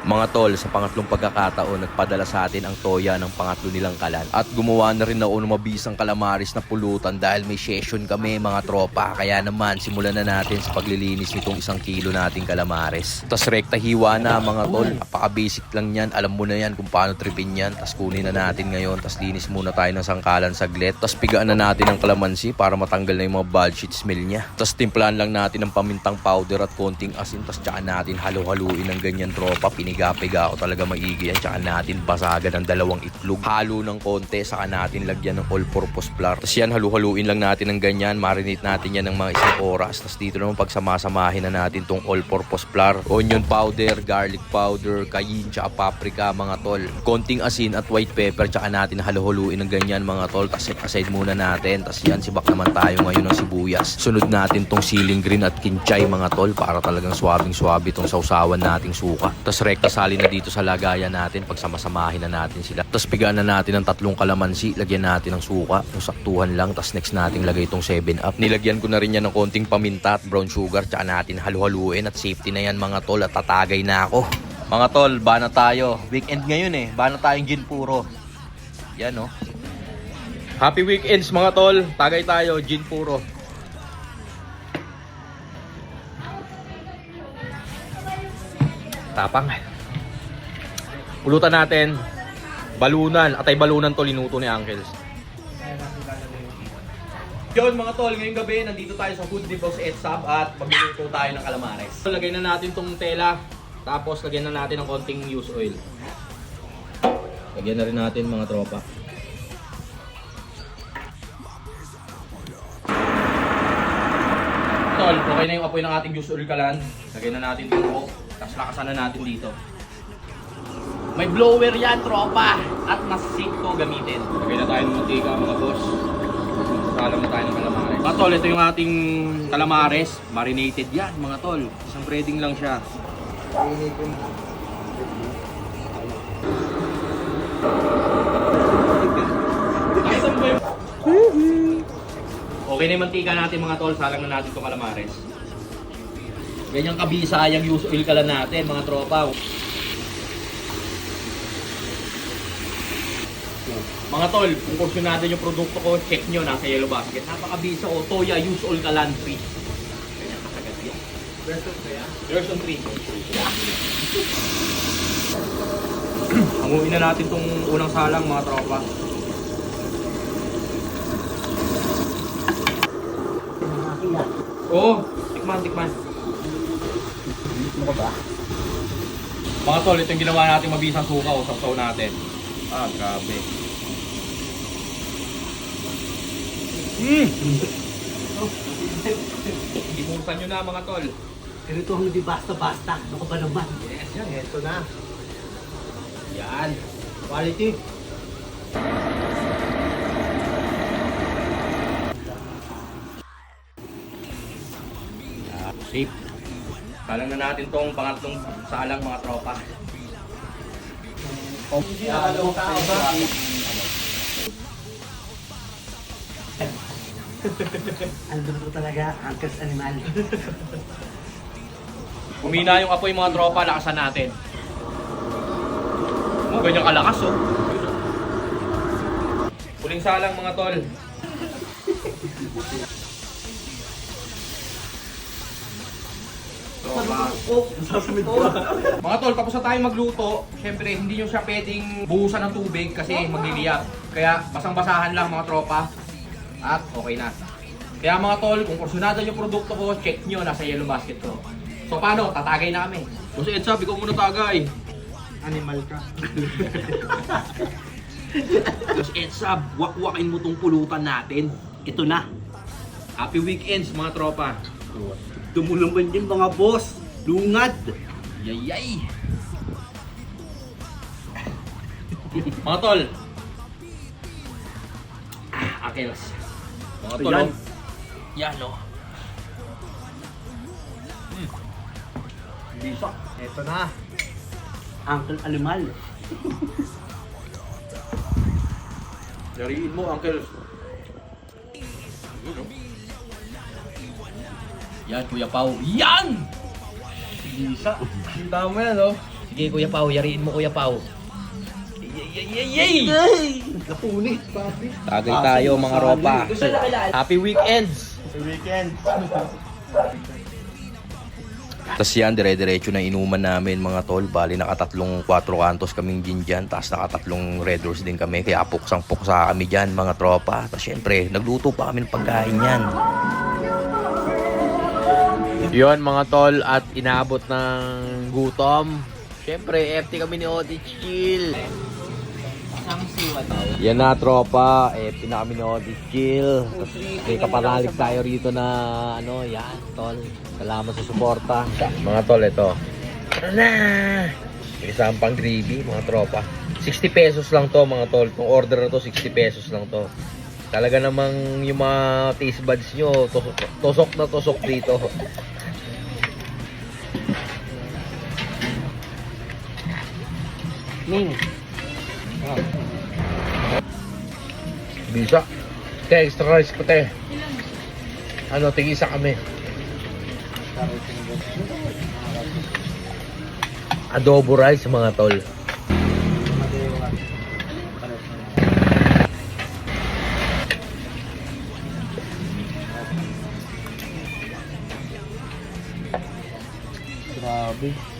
Mga tol, sa pangatlong pagkakataon, nagpadala sa atin ang toya ng pangatlo nilang kalan. At gumawa na rin ako ng mabisang kalamaris na pulutan dahil may session kami mga tropa. Kaya naman, simulan na natin sa paglilinis nitong 1 kilo nating kalamaris. Tas rekta hiwa na mga tol. Napaka-basic lang yan. Alam mo na yan kung paano tripin yan. Tas kunin na natin ngayon. Tas linis muna tayo ng sangkalan saglit. Tas pigaan na natin ang kalamansi para matanggal na yung mga bad shit smell niya. Tas timplahan lang natin ng pamintang powder at konting asin. Tas tsaka natin halo-haluin ng ganyan tropa. Piniga-piga ako talaga maigi yan. Tsaka natin basagan ng 2 itlog. Halo ng konti. Saka natin lagyan ng all-purpose flour. Tas yan halu-haluin lang natin ng ganyan. Marinate natin yan ng mga 1 oras. Tas dito naman pagsamasamahin na natin tong all-purpose flour. Onion powder, garlic powder, cayenne, tsaka paprika mga tol. Konting asin at white pepper. Tsaka natin halu-haluin ng ganyan mga tol. Tas set aside muna natin. Tas yan sibak naman tayo ngayon ng sibuyas. Sunod natin tong siling green at kinchay mga tol. Para talagang swabing-swabe tong sausawan nating suka. Tas rekta sali na dito sa lagayan natin. Pagsamasamahin na natin sila. Tas pigaan na natin ng 3 kalamansi. Lagyan natin ng suka. Yung saktuhan lang. Tas next natin lagay itong 7-up. Nilagyan ko na rin yan ng konting paminta at brown sugar. Tsaka natin halu-haluin. At safety na yan mga tol. At tatagay na ako. Mga tol, bana tayo. Weekend ngayon eh. Bana tayong gin puro. Yan oh. Happy weekends mga tol. Tagay tayo. Gin puro. Tapang. Ulutan natin. Balunan. Atay balunan to linuto ni Uncles. Yun mga tol, ngayong gabi nandito tayo sa Food Depot sa EDSAB at magluluto tayo ng calamares. So, lagay na natin tong tela. Tapos lagyan na natin ng konting used oil. Lagyan na rin natin mga tropa. Tol, okay na yung apoy ng ating used oil kalan. Lagyan na natin ito. Tapos lakasan na natin dito. May blower yan, tropa. At mas safe to gamitin. Lagay na tayo ng mantika, mga boss. Sasalam na tayo ng calamares. Mga tol, ito yung ating calamares. Marinated yan, mga tol. Isang breading lang siya. Okay na yung mantika natin, mga tol. Salang na natin itong calamares. Ganyang kabisa yung used oil kalan natin, mga tropa. Mga tol, kung kurso natin yung produkto ko, check nyo, nasa yellow basket. Napakabisa ko, Toya used oil kalan free. Ganyan kasagad yan. Version 3 yan? Version 3. Hanguin na natin itong unang salang, mga tropa. Oo, tikman. Ano ba? Mga tol, ito yung ginawa natin mabisang suka o saksaw natin. Ah, grabe. Imusan nyo na mga tol. Ganito ang hindi basta-basta. Ano ka ba naman? Yes, yan. Ito na. Yan. Quality. Safe. Salang na natin tong pangatlong salang mga tropa. Andun po talaga, Uncle's Animal. Kumina yung apoy mga tropa, lakasan natin. Ganyan kalakas oh. Huling salang mga tol. Mga tol, tapos na tayo magluto. Siyempre, hindi nyo siya pwedeng buhusan ng tubig kasi magliliyab. Kaya basang-basahan lang mga tropa. At okay na. Kaya mga tol, kung kursunada yung produkto ko, check nyo, nasa yellow basket ko. So paano? Tatagay na kami. Boss Edsab, ikaw muna tagay. Animal ka. Boss Edsab, wak-wakin mo tong pulutan natin. Ito na. Happy weekends mga tropa. Dumulaman din mga boss. Lungad. Yayay! Mga tol. Akels. Mga tol. Yan. Yan o. Bisa. Ito na. Uncle Animal. Yariin mo, Uncle. Yan, Kuya Pao. Yan! Bisa. Kita mo yan, oh. Sige, Kuya Pao, yariin mo, Kuya Pao. Yay! Napunit, papi. Tagal tayo, mga ropa. Happy weekends! Weekend. Tapos yan, dire-diretso na inuman namin mga tol. Bali, nakatatlong 4 kantos kaming gin dyan. Tapos nakatatlong Red Doors din kami. Kaya puksang-puksa kami dyan mga tropa. Tapos syempre, nagluto pa kami ng pagkain yan. Yun mga tol, at inaabot ng gutom. Syempre, FT kami ni Otis Chill. Yan na tropa, FT na kami ni Otis Chill. Tapos may kapanalig tayo rito na ano, yan tol. Salamat sa suporta. Mga tol, ito. Ano na? Isang pang gravy, mga tropa. 60 pesos lang to mga tol. Kung order na to, 60 pesos lang to. Talaga namang yung mga taste buds nyo, tosok na tosok dito. Ning. Bisa. Kaya extra rice pati. Ano, tig-isa kami. Adobo rice mga tol. Grabe.